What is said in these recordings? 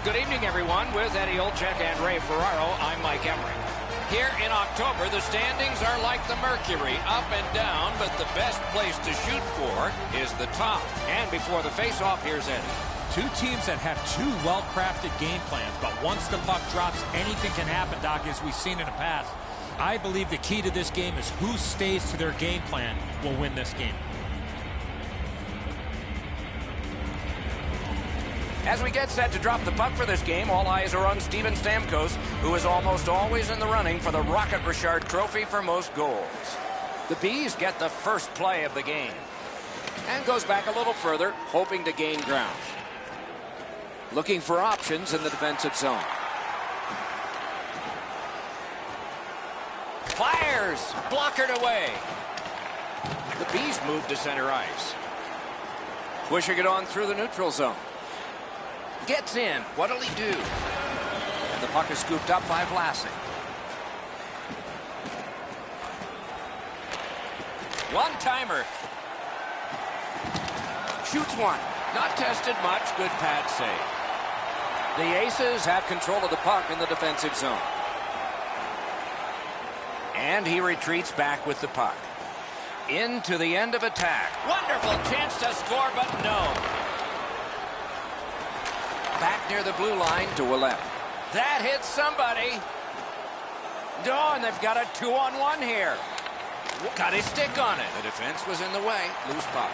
Good evening, everyone. With Eddie Olczyk and Ray Ferraro, I'm Mike Emery. Here in October, the standings are like the mercury, up and down, but the best place to shoot for is the top. And before the face-off, here's Eddie. Two teams that have two well-crafted game plans, but once the puck drops, anything can happen, Doc, as we've seen in the past. I believe the key to this game is who stays to their game plan will win this game. As we get set to drop the puck for this game, all eyes are on Steven Stamkos, who is almost always in the running for the Rocket Richard Trophy for most goals. The Bees get the first play of the game and goes back a little further, hoping to gain ground. Looking for options in the defensive zone. Fires! Blockered away. The Bees move to center ice. Pushing it on through the neutral zone. Gets in. What'll he do? And the puck is scooped up by Vlasic. One-timer. Shoots one. Not tested much. Good pad save. The Aces have control of the puck in the defensive zone. And he retreats back with the puck. Into the end of attack. Wonderful chance to score, but no. Back near the blue line to Ouellet. That hits somebody. No, and they've got a 2-on-1 here. Got his stick on it. The defense was in the way. Loose puck.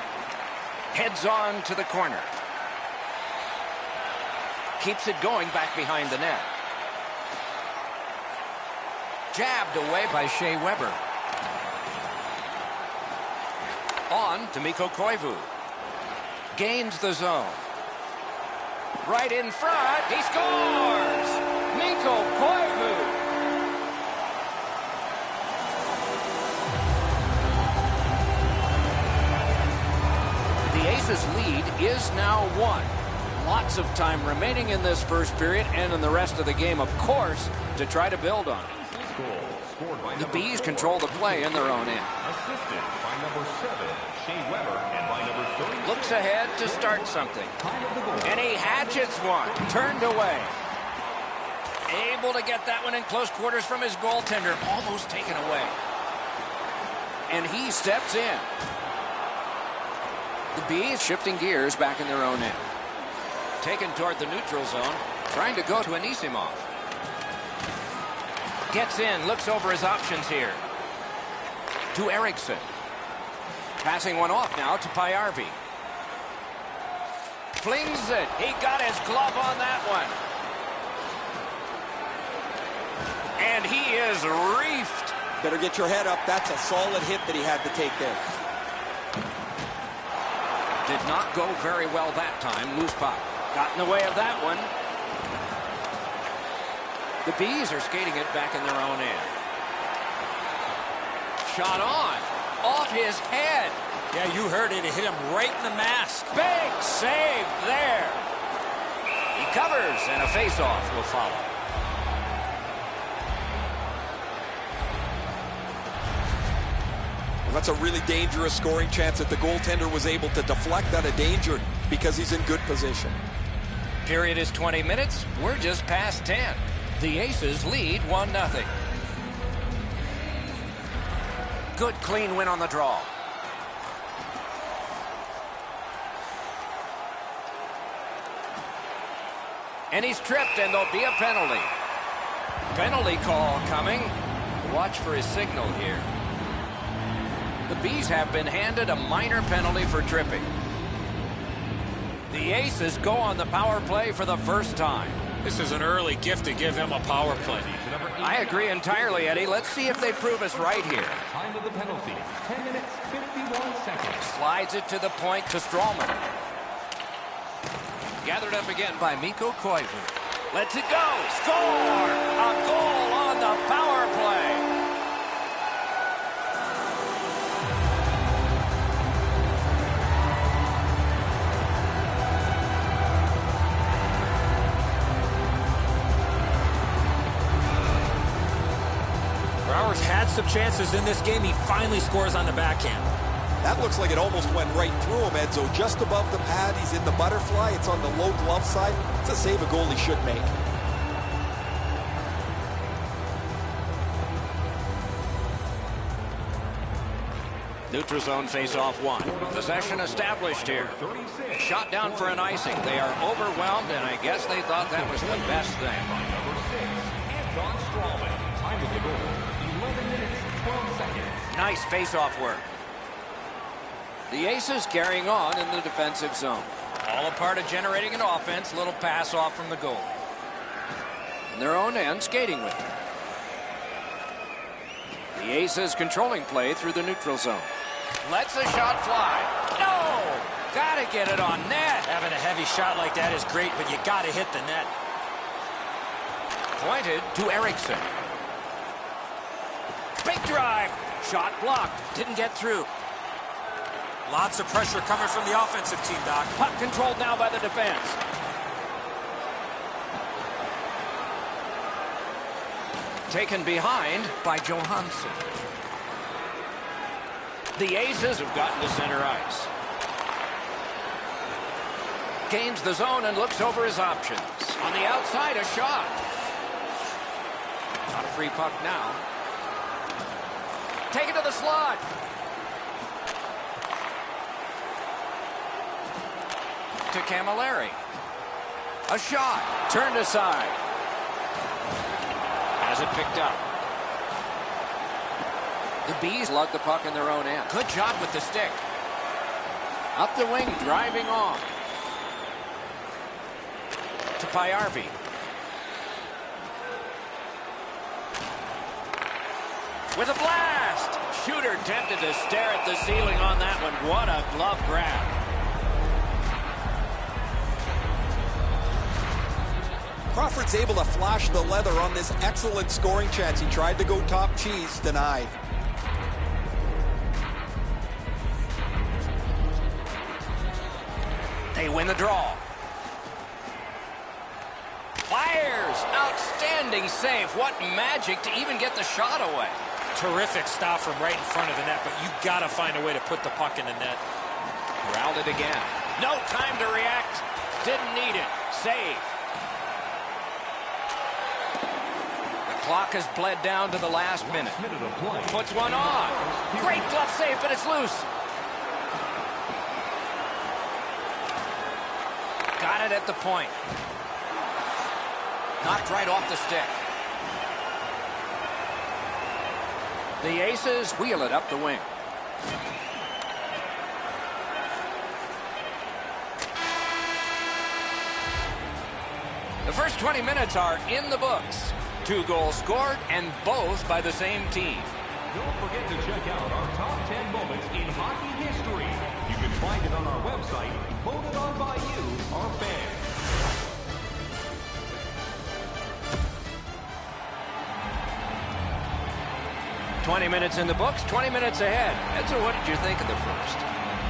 Heads on to the corner. Keeps it going back behind the net. Jabbed away by Shea Weber. On to Mikko Koivu. Gains the zone. Right in front. He scores! Mikko Koivu. The Aces lead is now 1. Lots of time remaining in this first period and in the rest of the game, of course, to try to build on it. The Bees control the play in their own end. Assisted by number 7, Shea Weber, and by number 30. Looks ahead to start something. And he hatchets one. Turned away. Able to get that one in close quarters from his goaltender. Almost taken away. And he steps in. The Bees shifting gears back in their own end. Taken toward the neutral zone. Trying to go to Anisimov. Gets in. Looks over his options here. To Eriksson. Passing one off now to Pajärvi. Flings it. He got his glove on that one. And he is reefed. Better get your head up. That's a solid hit that he had to take there. Did not go very well that time. Loose puck. Got in the way of that one. The Bees are skating it back in their own end. Shot on. Off his head. Yeah, you heard it. It hit him right in the mask. Big save there. He covers, and a face-off will follow. Well, that's a really dangerous scoring chance that the goaltender was able to deflect out of danger because he's in good position. Period is 20 minutes. We're just past 10. The Aces lead 1-0. Good clean win on the draw. And he's tripped, and there'll be a penalty. Penalty call coming. Watch for his signal here. The Bees have been handed a minor penalty for tripping. The Aces go on the power play for the first time. This is an early gift to give him a power play. I agree entirely, Eddie. Let's see if they prove us right here. Time of the penalty, 10 minutes, 51 seconds. Slides it to the point to Stralman. Gathered up again by Mikko Koivu. Lets it go. Score! A goal on the power play. Brouwer's had some chances in this game. He finally scores on the backhand. That looks like it almost went right through him, Edzo. Just above the pad, he's in the butterfly. It's on the low glove side. It's a save a goalie should make. Neutral zone face-off one. Possession established here. Shot down for an icing. They are overwhelmed, and I guess they thought that was the best thing. Time of the goal, 11 minutes, 12 seconds. Nice face-off work. The Aces carrying on in the defensive zone. All a part of generating an offense. Little pass off from the goal. In their own end, skating with it. The Aces controlling play through the neutral zone. Lets the shot fly. No! Gotta get it on net. Having a heavy shot like that is great, but you gotta hit the net. Pointed to Erickson. Big drive. Shot blocked. Didn't get through. Lots of pressure coming from the offensive team, Doc. Puck controlled now by the defense. Taken behind by Johansson. The Aces have gotten to center ice. Gains the zone and looks over his options. On the outside, a shot. Not a free puck now. Taken to the slot. To Camilleri. A shot. Turned aside. Has it picked up. The Bees lug the puck in their own end. Good job with the stick. Up the wing, driving on. To Pajärvi. With a blast! Shooter tempted to stare at the ceiling on that one. What a glove grab. Crawford's able to flash the leather on this excellent scoring chance. He tried to go top cheese, denied. They win the draw. Fires! Outstanding save. What magic to even get the shot away. Terrific stop from right in front of the net, but you gotta find a way to put the puck in the net. Corralled it again. No time to react. Didn't need it. Save. The clock has bled down to the last minute. Puts one on. Great glove save, but it's loose. Got it at the point. Knocked right off the stick. The Aces wheel it up the wing. The first 20 minutes are in the books. 2 goals scored, and both by the same team. Don't forget to check out our top 10 moments in hockey history. You can find it on our website, voted on by you, our fans. "20 minutes in the books, 20 minutes ahead." Edzo, what did you think of the first?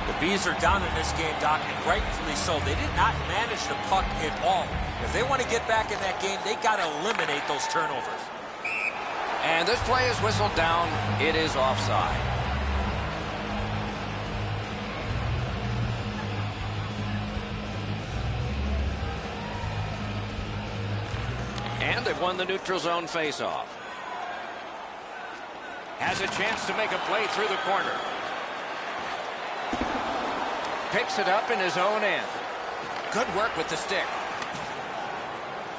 The Bees are down in this game, Doc, and rightfully so. They did not manage the puck at all. If they want to get back in that game, they got to eliminate those turnovers. And this play is whistled down. It is offside. And they've won the neutral zone faceoff. Has a chance to make a play through the corner. Picks it up in his own end. Good work with the stick.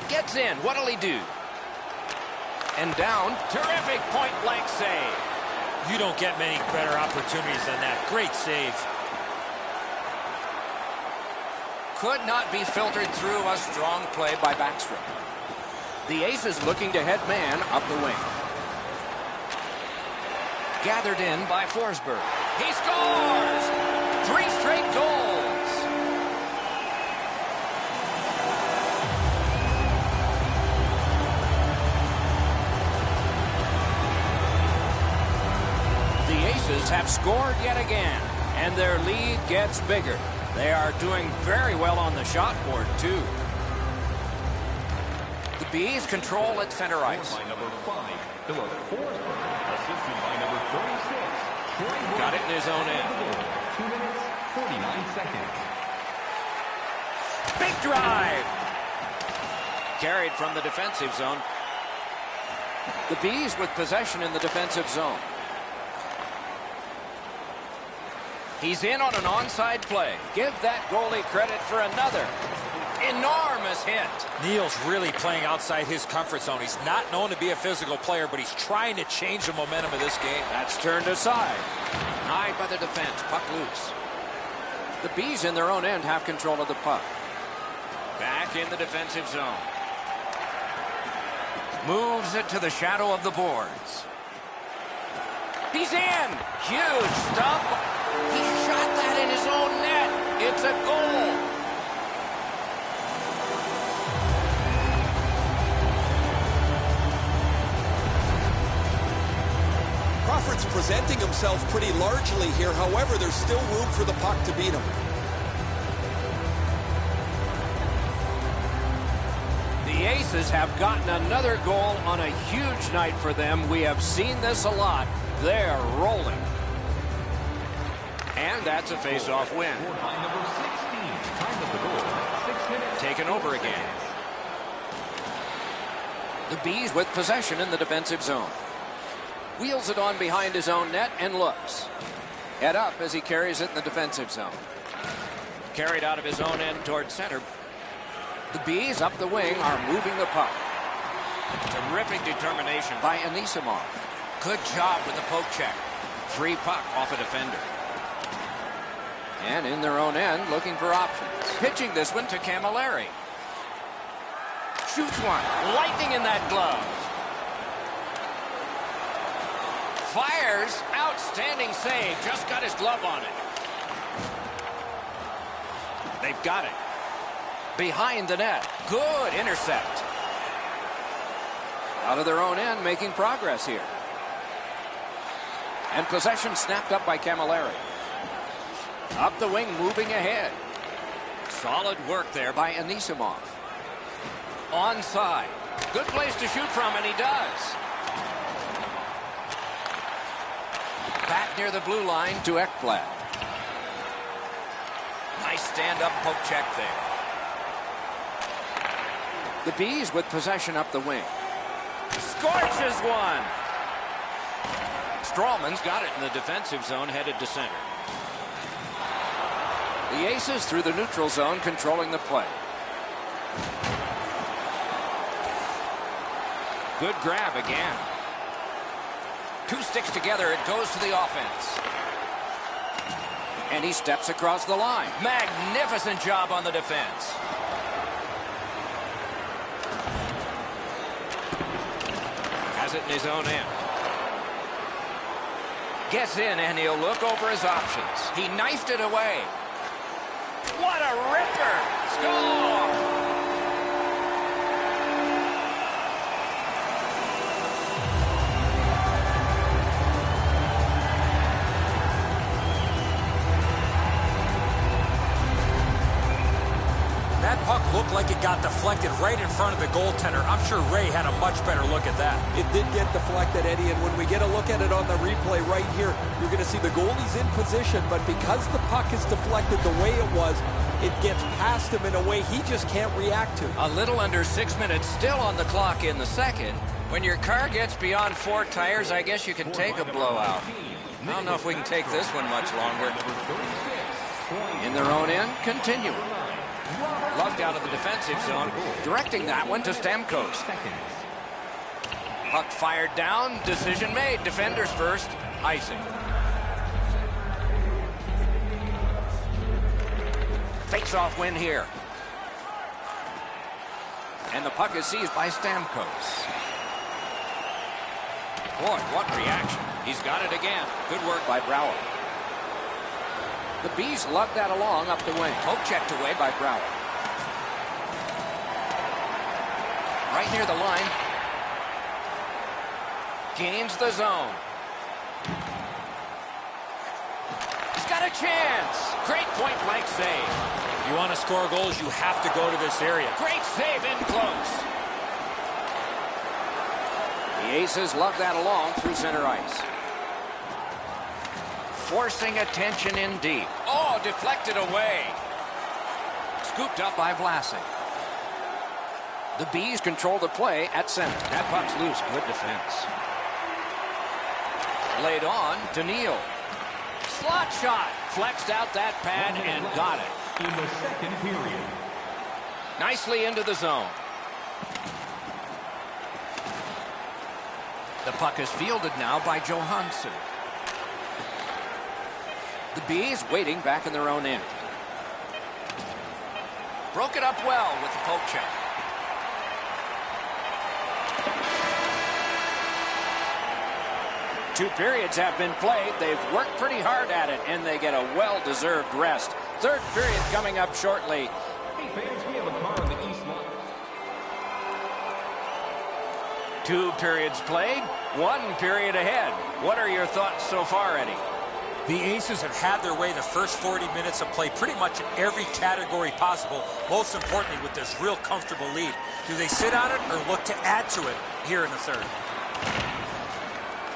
Gets in. What'll he do? And down. Terrific point-blank save. You don't get many better opportunities than that. Great save. Could not be filtered through. A strong play by Backstrom. The Aces looking to head man up the wing. Gathered in by Forsberg. He scores! 3 straight goals. The Aces have scored yet again, and their lead gets bigger. They are doing very well on the shot board, too. The Bees control at center ice. By number 5, Philip Forsberg, assisted by number 36. Got it in his own end. 2 minutes, 49 seconds. Big drive. carried from the defensive zone. The Bees with possession in the defensive zone. He's in on an onside play. Give that goalie credit for another enormous hit. Neal's really playing outside his comfort zone. He's not known to be a physical player, but he's trying to change the momentum of this game. That's turned aside. Denied by the defense. Puck loose. The Bees in their own end have control of the puck. Back in the defensive zone. Moves it to the shadow of the boards. He's in. Huge stump. He shot that in his own net. It's a goal. Crawford's presenting himself pretty largely here. However, there's still room for the puck to beat him. The Aces have gotten another goal on a huge night for them. We have seen this a lot. They're rolling. And that's a face-off win. By number 16, time of the goal, 6 minutes. Taken over again. The Bees with possession in the defensive zone. Wheels it on behind his own net and looks. Head up as he carries it in the defensive zone. Carried out of his own end toward center. The Bees up the wing are moving the puck. Terrific determination by Anisimov. Good job with the poke check. Free puck off a defender. And in their own end, looking for options. Pitching this one to Camilleri. Shoots one. Lightning in that glove. Fires. Outstanding save. Just got his glove on it. They've got it. Behind the net. Good intercept. Out of their own end, making progress here. And possession snapped up by Camilleri. Up the wing, moving ahead. Solid work there by Anisimov. Onside. Good place to shoot from, and he does. Back near the blue line to Ekblad. Nice stand-up poke check there. The Bees with possession up the wing. Scorches one. Strawman's got it in the defensive zone, headed to center. The Aces through the neutral zone, controlling the play. Good grab again. Two sticks together, it goes to the offense. And he steps across the line. Magnificent job on the defense. Has it in his own end. Gets in, and he'll look over his options. He knifed it away. What a ripper! Score! That puck looked like it got deflected right in front of the goaltender. I'm sure Ray had a much better look at that. It did get deflected, Eddie, and when we get a look at it on the replay right here, you're going to see the goalie's in position, but because the puck is deflected the way it was, it gets past him in a way he just can't react to. A little under 6 minutes still on the clock in the second. When your car gets beyond 4 tires, I guess you can take a blowout. I don't know if we can take this one much longer. In their own end, continuing. Lugged out of the defensive zone, directing that one to Stamkos. Puck fired down, decision made. Defenders first, icing. Face-off win here. And the puck is seized by Stamkos. Boy, what reaction. He's got it again. Good work by Brouwer. The Bees lug that along up the wing. Poke checked away by Brouwer. Right near the line. Gains the zone. He's got a chance. Great point-blank save. If you want to score goals, you have to go to this area. Great save in close. The Aces lug that along through center ice. Forcing attention in deep. Oh, deflected away. Scooped up by Vlasic. The Bees control the play at center. That puck's loose. Good defense. Laid on to Neal. Slot shot. Flexed out that pad and got it. In the second period. Nicely into the zone. The puck is fielded now by Johansson. The Bees waiting back in their own end. Broke it up well with the poke check. Two periods have been played. They've worked pretty hard at it, and they get a well-deserved rest. Third period coming up shortly. Hey fans, we have a car on the east line. 2 periods played, 1 period ahead. What are your thoughts so far, Eddie? The Aces have had their way the first 40 minutes of play pretty much in every category possible, most importantly with this real comfortable lead. Do they sit on it or look to add to it here in the third?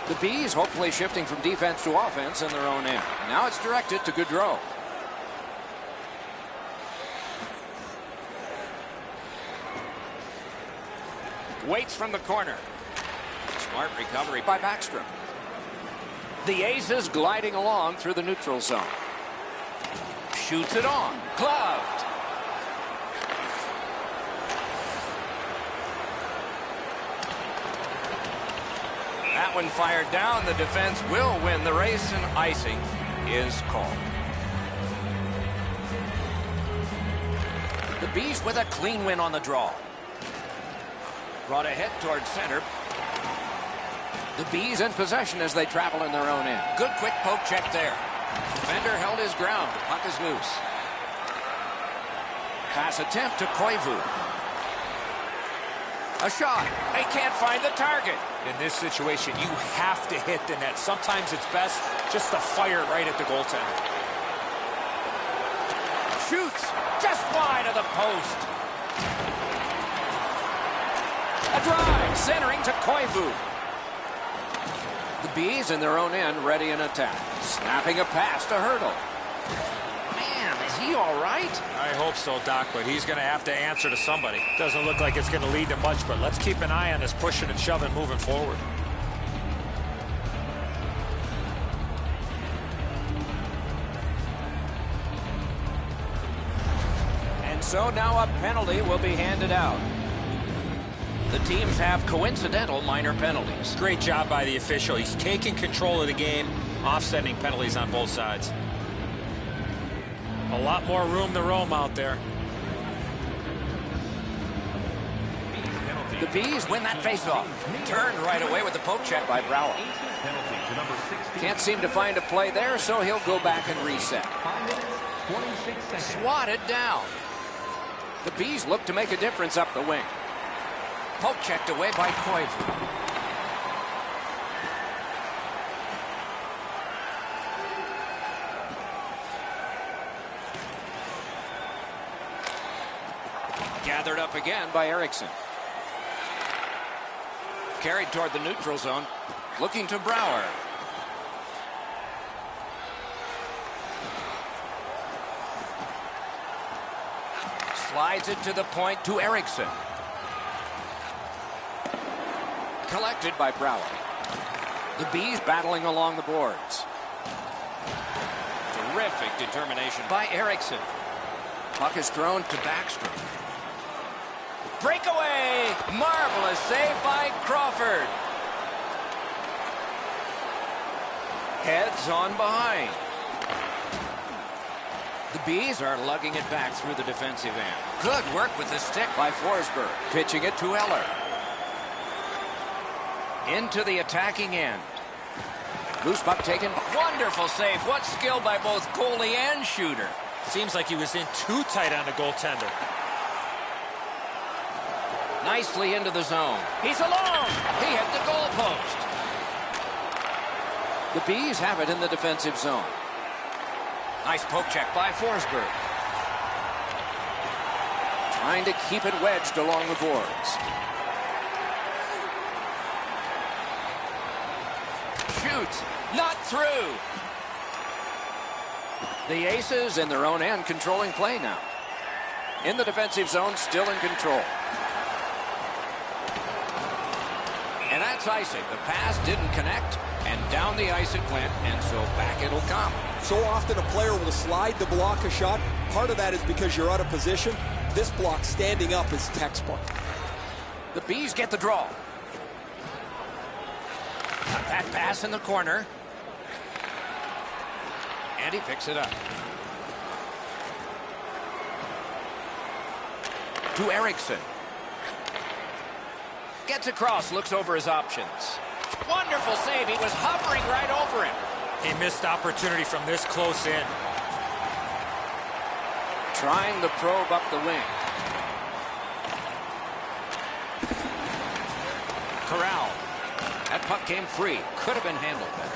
The Bees hopefully shifting from defense to offense in their own end. Now it's directed to Gaudreau. Waits from the corner. Smart recovery by Backstrom. The Aces gliding along through the neutral zone. Shoots it on. Gloved. That one fired down. The defense will win the race, and icing is called. The Bees with a clean win on the draw. Brought ahead towards center. The Bees in possession as they travel in their own end. Good quick poke check there. Defender held his ground. The puck is loose. Pass attempt to Koivu. A shot. They can't find the target. In this situation, you have to hit the net. Sometimes it's best just to fire right at the goaltender. Shoots just wide of the post. A drive centering to Koivu. The Bees in their own end ready in attack. Snapping a pass to Hurdle. Man, is he all right? I hope so, Doc, but he's going to have to answer to somebody. Doesn't look like it's going to lead to much, but let's keep an eye on this pushing and shoving moving forward. And so now a penalty will be handed out. The teams have coincidental minor penalties. Great job by the official. He's taking control of the game, offsetting penalties on both sides. A lot more room to roam out there. The Bees win that faceoff. Turned right away with the poke check by Brower. Can't seem to find a play there, so he'll go back and reset. Swatted down. The Bees look to make a difference up the wing. Poke checked away by Koivu. Gathered up again by Eriksson. Carried toward the neutral zone. Looking to Brower. Slides it to the point to Eriksson. Collected by Brower. The Bees battling along the boards. Terrific determination by Eriksson. Puck is thrown to Backstrom. Breakaway! Marvelous save by Crawford. Heads on behind. The Bees are lugging it back through the defensive end. Good work with the stick by Forsberg. Pitching it to Eller. Into the attacking end. Loose puck taken. Wonderful save. What skill by both goalie and shooter. Seems like he was in too tight on the goaltender. Nicely into the zone. He's alone. He hit the goal post. The Bees have it in the defensive zone. Nice poke check by Forsberg. Trying to keep it wedged along the boards. Shoots. Not through. The Aces in their own end controlling play now. In the defensive zone, still in control. That's icing. The pass didn't connect, and down the ice it went, and so back it'll come. So often a player will slide to block a shot. Part of that is because you're out of position. This block standing up is textbook. The Bees get the draw. Got that pass in the corner. And he picks it up. To Erickson. Gets across, looks over his options. Wonderful save. He was hovering right over him. He missed opportunity from this close in. Trying to probe up the wing. Corral. That puck came free. Could have been handled better.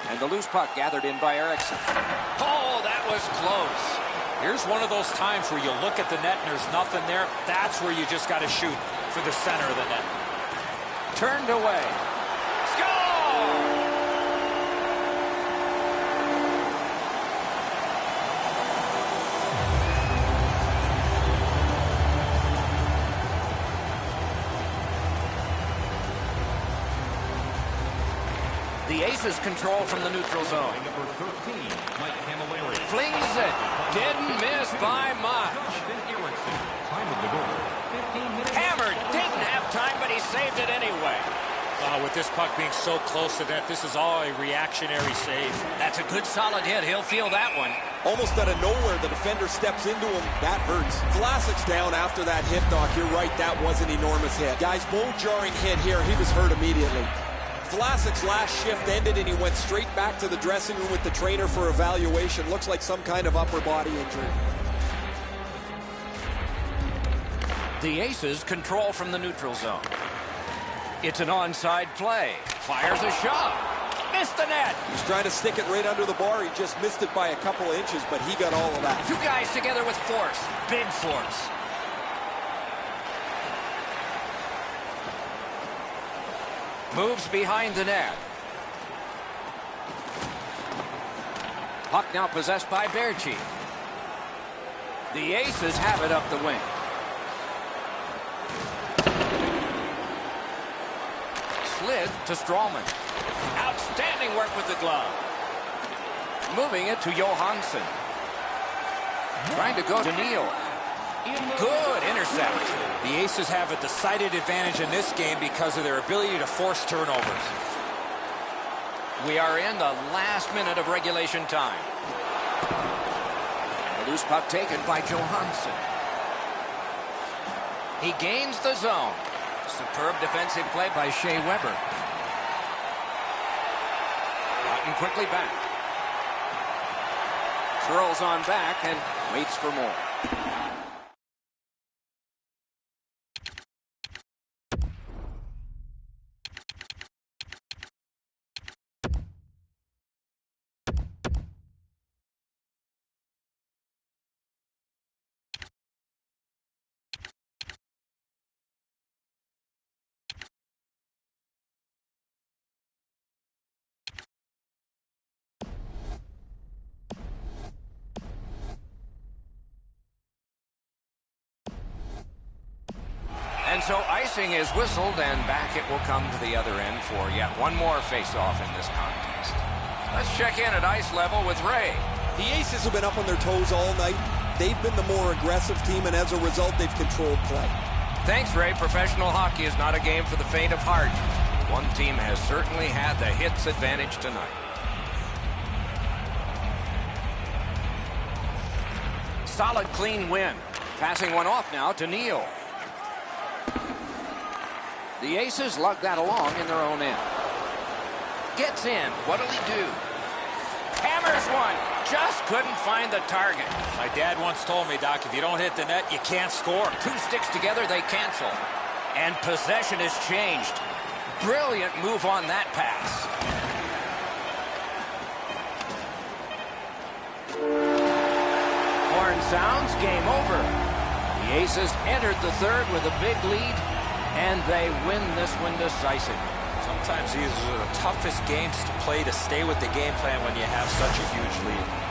And the loose puck gathered in by Erickson. Oh, that was close. Here's one of those times where you look at the net and there's nothing there. That's where you just got to shoot for the center of the net. Turned away. Score! The Aces control from the neutral zone. Number 13, Mike Camilleri. Flings it. Didn't miss by much. Time of the goal, 15 minutes. Hammered. Didn't have time, but he saved it anyway. With this puck being so close to net, this is all a reactionary save. That's a good solid hit. He'll feel that one. Almost out of nowhere, the defender steps into him. That hurts. Vlasic's down after that hit, Doc. You're right, that was an enormous hit. Guys, bone-jarring hit here. He was hurt immediately. Vlasic's last shift ended, and he went straight back to the dressing room with the trainer for evaluation. Looks like some kind of upper body injury. The Aces control from the neutral zone. It's an onside play. Fires a shot. Missed the net. He's trying to stick it right under the bar. He just missed it by a couple of inches, but he got all of that. Two guys together with force. Big force. Moves behind the net. Puck now possessed by Berchi. The Aces have it up the wing. Slid to Strawman. Outstanding work with the glove. Moving it to Johansson. Trying to go to Neal. Good intercept. The Aces have a decided advantage in this game because of their ability to force turnovers. We are in the last minute of regulation time. And the loose puck taken by Johansson. He gains the zone. Superb defensive play by Shea Weber. Gotten quickly back. Curls on back and waits for more. And so icing is whistled, and back it will come to the other end for yet one more face-off in this contest. Let's check in at ice level with Ray. The Aces have been up on their toes all night. They've been the more aggressive team, and as a result, they've controlled play. Thanks, Ray. Professional hockey is not a game for the faint of heart. One team has certainly had the hits advantage tonight. Solid, clean win. Passing one off now to Neal. The Aces lug that along in their own end. Gets in. What'll he do? Hammers one. Just couldn't find the target. My dad once told me, Doc, if you don't hit the net, you can't score. Two sticks together, they cancel. And possession has changed. Brilliant move on that pass. Horn sounds, game over. The Aces entered the third with a big lead, and they win this one decisively. Sometimes these are the toughest games to play, to stay with the game plan when you have such a huge lead.